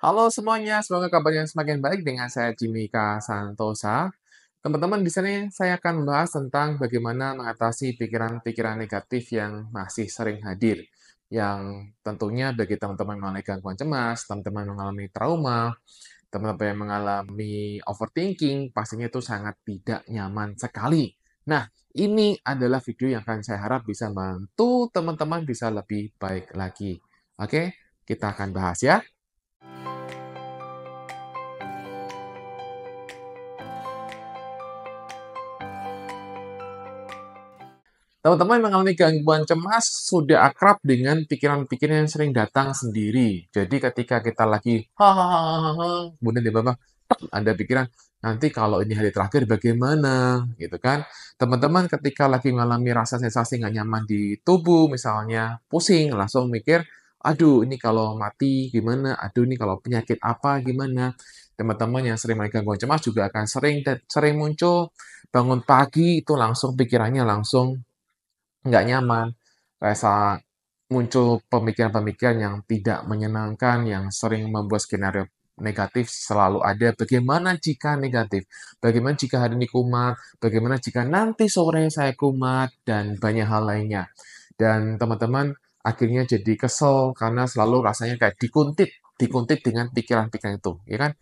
Halo semuanya, semoga kabarnya semakin baik dengan saya Jimmy K. Santosa. Teman-teman, di sini saya akan membahas tentang bagaimana mengatasi pikiran-pikiran negatif yang masih sering hadir. Yang tentunya bagi teman-teman mengalami gangguan cemas, teman-teman mengalami trauma, teman-teman yang mengalami overthinking, pastinya itu sangat tidak nyaman sekali. Nah, ini adalah video yang akan saya harap bisa membantu teman-teman bisa lebih baik lagi. Oke, kita akan bahas ya. Teman-teman yang mengalami gangguan cemas sudah akrab dengan pikiran-pikiran yang sering datang sendiri. Jadi ketika kita lagi hahaha, kemudian tiba-tiba ada pikiran, nanti kalau ini hari terakhir bagaimana, gitu kan. Teman-teman ketika lagi mengalami rasa sensasi nggak nyaman di tubuh, misalnya pusing, langsung mikir, aduh ini kalau mati gimana, aduh ini kalau penyakit apa gimana. Teman-teman yang sering mengalami gangguan cemas juga akan sering muncul bangun pagi itu langsung pikirannya langsung nggak nyaman, rasa muncul pemikiran-pemikiran yang tidak menyenangkan, yang sering membuat skenario negatif selalu ada. Bagaimana jika negatif? Bagaimana jika hari ini kumat? Bagaimana jika nanti sore saya kumat? Dan banyak hal lainnya. Dan teman-teman akhirnya jadi kesel karena selalu rasanya kayak dikuntit dengan pikiran-pikiran itu, ya kan?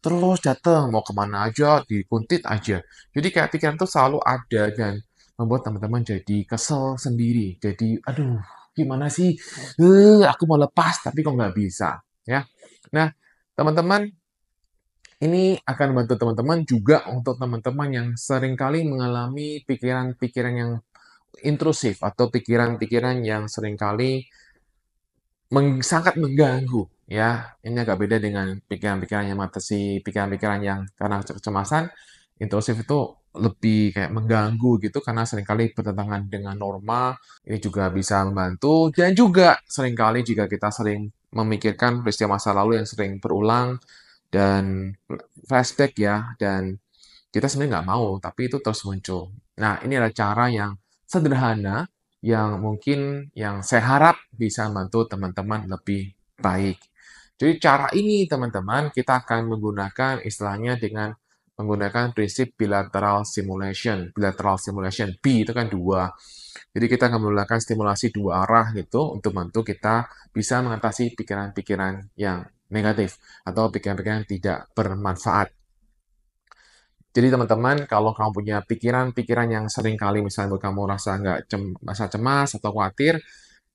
Terus datang, mau kemana aja, dikuntit aja. Jadi kayak pikiran itu selalu ada dan membuat teman-teman jadi kesel sendiri. Jadi, aduh, gimana sih? Aku mau lepas, tapi kok nggak bisa. Ya. Nah, teman-teman, ini akan membantu teman-teman juga untuk teman-teman yang seringkali mengalami pikiran-pikiran yang intrusif atau pikiran-pikiran yang seringkali sangat mengganggu, ya. Ini agak beda dengan pikiran-pikiran yang mengatasi pikiran-pikiran yang karena kecemasan, intrusif itu lebih kayak mengganggu gitu karena seringkali bertentangan dengan norma. Ini juga bisa membantu dan juga seringkali jika kita sering memikirkan peristiwa masa lalu yang sering berulang dan flashback ya, dan kita sebenarnya nggak mau, tapi itu terus muncul. Nah, ini adalah cara yang sederhana, yang mungkin yang saya harap bisa membantu teman-teman lebih baik. Jadi cara ini teman-teman, kita akan menggunakan istilahnya dengan menggunakan prinsip bilateral simulation. Bilateral simulation, B itu kan dua. Jadi kita akan menggunakan stimulasi dua arah gitu untuk membantu kita bisa mengatasi pikiran-pikiran yang negatif atau pikiran-pikiran yang tidak bermanfaat. Jadi teman-teman, kalau kamu punya pikiran-pikiran yang sering kali misalnya kamu rasa nggak rasa cemas atau khawatir,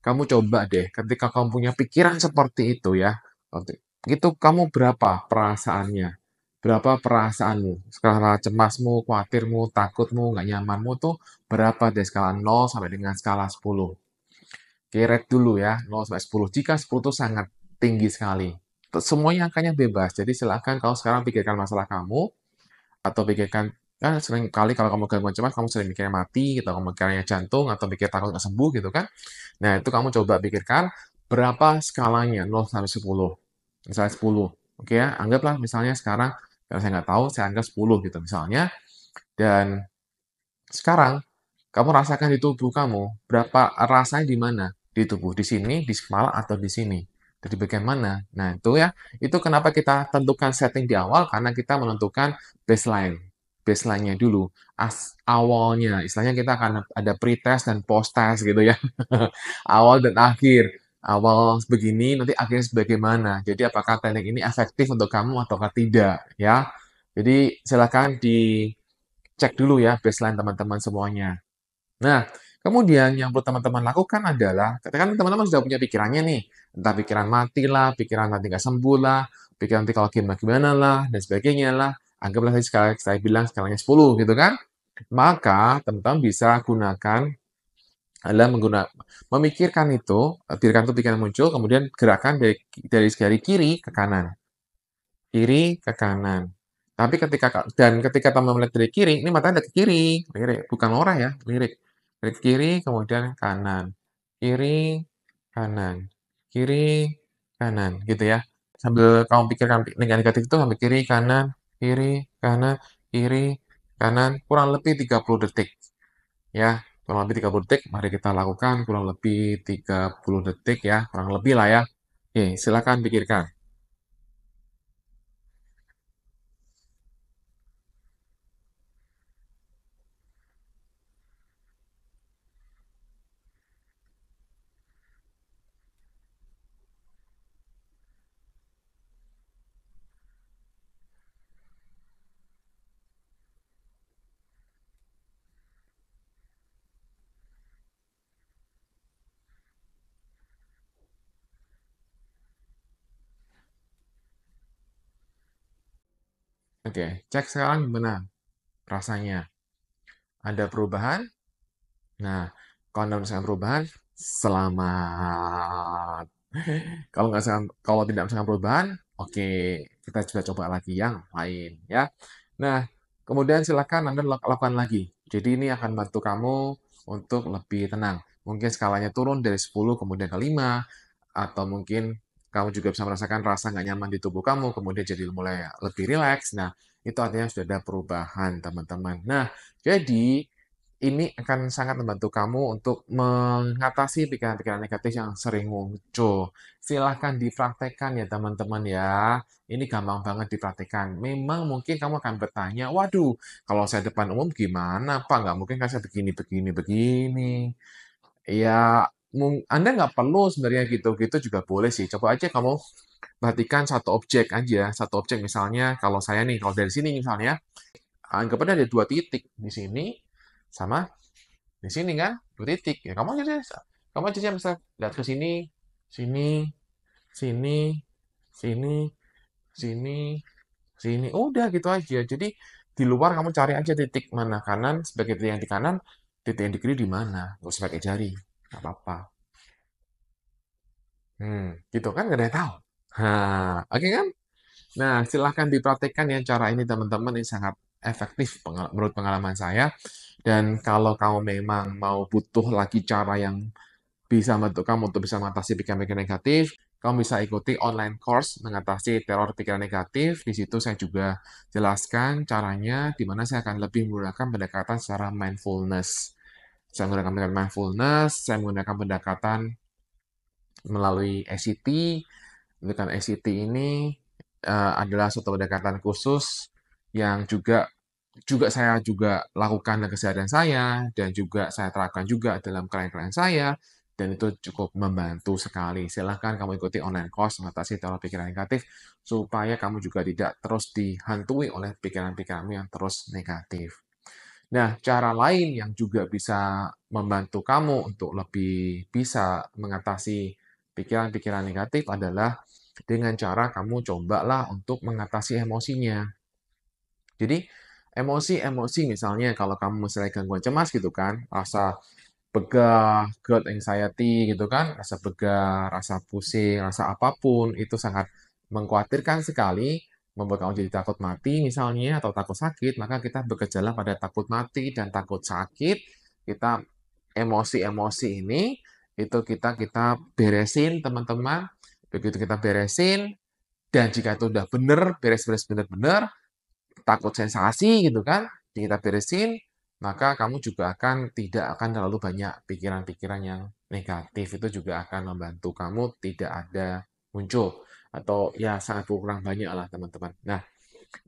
kamu coba deh, ketika kamu punya pikiran seperti itu ya, itu kamu berapa perasaannya? Berapa perasaanmu? Skala cemasmu, khawatirmu, takutmu, nggak nyamanmu tuh berapa dari skala 0 sampai dengan skala 10? Keret dulu ya, 0 sampai 10. Jika 10 itu sangat tinggi sekali. Semuanya angkanya bebas, jadi silakan kalau sekarang pikirkan masalah kamu, atau pikirkan kan sering kali kalau kamu gangguan cemas kamu sering mikirnya mati gitu, kamu mikirnya jantung atau mikir takut nggak sembuh gitu kan. Nah, itu kamu coba pikirkan berapa skalanya 0 sampai 10. Misalnya 10. Oke ya, anggaplah misalnya sekarang kalau saya nggak tahu, saya anggap 10 gitu misalnya. Dan sekarang kamu rasakan di tubuh kamu, berapa rasanya di mana? Di tubuh, di sini, di kepala, atau di sini? Di bagian mana? Nah, itu ya. Itu kenapa kita tentukan setting di awal, karena kita menentukan baseline. Baseline-nya dulu. Awalnya. Istilahnya kita akan ada pre-test dan post-test gitu ya. Awal dan akhir. Awal begini, nanti akhirnya sebagaimana. Jadi apakah teknik ini efektif untuk kamu ataukah tidak, ya. Jadi silakan dicek dulu ya baseline teman-teman semuanya. Nah, kemudian yang perlu teman-teman lakukan adalah, ketika teman-teman sudah punya pikirannya nih, entah pikiran mati lah, pikiran nanti nggak sembuh lah, pikiran nanti kalau gimana-gimana lah, dan sebagainya lah, anggaplah tadi sekali saya bilang skalanya 10 gitu kan, maka teman-teman bisa gunakan adalah memikirkan itu, pikiran itu pikiran muncul, kemudian gerakan dari kiri ke kanan, kiri ke kanan. Tapi ketika teman melihat dari kiri, ini matanya ada ke kiri, lirik, bukan loreh ya, lirik. Dari kiri, kemudian kanan, kiri, kanan, kiri, kanan, gitu ya. Sambil kamu pikirkan negatif itu sambil kiri, kanan, kiri, kanan, kurang lebih 30 detik. Ya, kurang lebih 30 detik, mari kita lakukan kurang lebih 30 detik ya, kurang lebih lah ya. Oke, silakan pikirkan. Oke, cek sekarang gimana rasanya. Ada perubahan? Nah, kalau Anda merasakan perubahan, selamat. Kalau tidak merasakan perubahan, oke, kita sudah coba lagi yang lain ya. Nah, kemudian silakan Anda lakukan lagi. Jadi ini akan bantu kamu untuk lebih tenang. Mungkin skalanya turun dari 10 kemudian ke 5, atau mungkin kamu juga bisa merasakan rasa nggak nyaman di tubuh kamu, kemudian jadi mulai lebih rileks. Nah, itu artinya sudah ada perubahan, teman-teman. Nah, jadi ini akan sangat membantu kamu untuk mengatasi pikiran-pikiran negatif yang sering muncul. Silahkan dipraktekkan ya teman-teman ya. Ini gampang banget dipraktekkan. Memang mungkin kamu akan bertanya, waduh, kalau saya depan umum gimana Pak? Nggak mungkin kan saya begini, begini, begini. Ya, Anda nggak perlu sebenarnya gitu-gitu juga boleh sih. Coba aja kamu perhatikan satu objek aja. Satu objek misalnya, kalau saya nih, kalau dari sini misalnya, anggap aja ada dua titik di sini sama di sini kan, dua titik. Ya kamu aja bisa lihat ke sini, sini, sini, sini, sini, sini. Udah gitu aja. Jadi di luar kamu cari aja titik mana kanan sebagai titik yang di kanan, titik yang di kiri di mana. Nggak usah pakai jari, nggak apa-apa. Gitu kan nggak ada yang tahu. Nah, oke kan? Nah, silahkan dipraktekkan ya cara ini teman-teman. Ini sangat efektif menurut pengalaman saya. Dan kalau kamu memang mau butuh lagi cara yang bisa membantu kamu untuk bisa mengatasi pikiran-pikiran negatif, kamu bisa ikuti online course mengatasi teror pikiran negatif. Di situ saya juga jelaskan caranya, di mana saya akan lebih menggunakan pendekatan secara mindfulness. Saya menggunakan pendekatan mindfulness, saya menggunakan pendekatan melalui ACT. Pendekatan ACT ini adalah suatu pendekatan khusus yang juga saya juga lakukan dalam keseharian saya dan juga saya terapkan juga dalam klien-klien saya dan itu cukup membantu sekali. Silahkan kamu ikuti online course mengatasi teror pikiran negatif supaya kamu juga tidak terus dihantui oleh pikiran-pikiranmu yang terus negatif. Nah, cara lain yang juga bisa membantu kamu untuk lebih bisa mengatasi pikiran-pikiran negatif adalah dengan cara kamu cobalah untuk mengatasi emosinya. Jadi, emosi-emosi misalnya kalau kamu misalnya gangguan cemas gitu kan, rasa begah, GERD, anxiety gitu kan, rasa begah, rasa pusing, rasa apapun itu sangat mengkhawatirkan sekali, membuat kamu jadi takut mati misalnya atau takut sakit, maka kita bergejala pada takut mati dan takut sakit. Kita emosi-emosi ini itu kita kita beresin teman-teman. Begitu kita beresin dan jika itu udah bener, beres-beres bener-bener, takut sensasi gitu kan, kita beresin, maka kamu juga tidak akan terlalu banyak pikiran-pikiran yang negatif. Itu juga akan membantu kamu tidak ada muncul atau ya sangat kurang banyak lah teman-teman. Nah,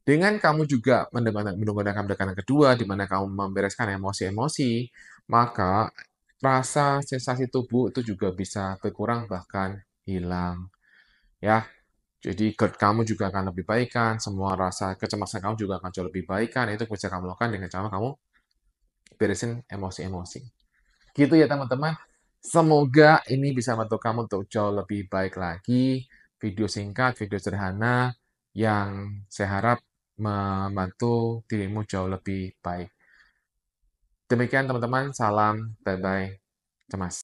dengan kamu juga menggunakan pendekatan kedua di mana kamu membereskan emosi-emosi, maka rasa sensasi tubuh itu juga bisa berkurang bahkan hilang. Ya, jadi GERD kamu juga akan lebih baik kan, semua rasa kecemasan kamu juga akan jauh lebih baik kan, itu bisa kamu lakukan dengan cara kamu beresin emosi-emosi. Gitu ya teman-teman. Semoga ini bisa membantu kamu untuk jauh lebih baik lagi. Video singkat, video sederhana yang saya harap membantu dirimu jauh lebih baik. Demikian teman-teman, salam, bye-bye, cemas.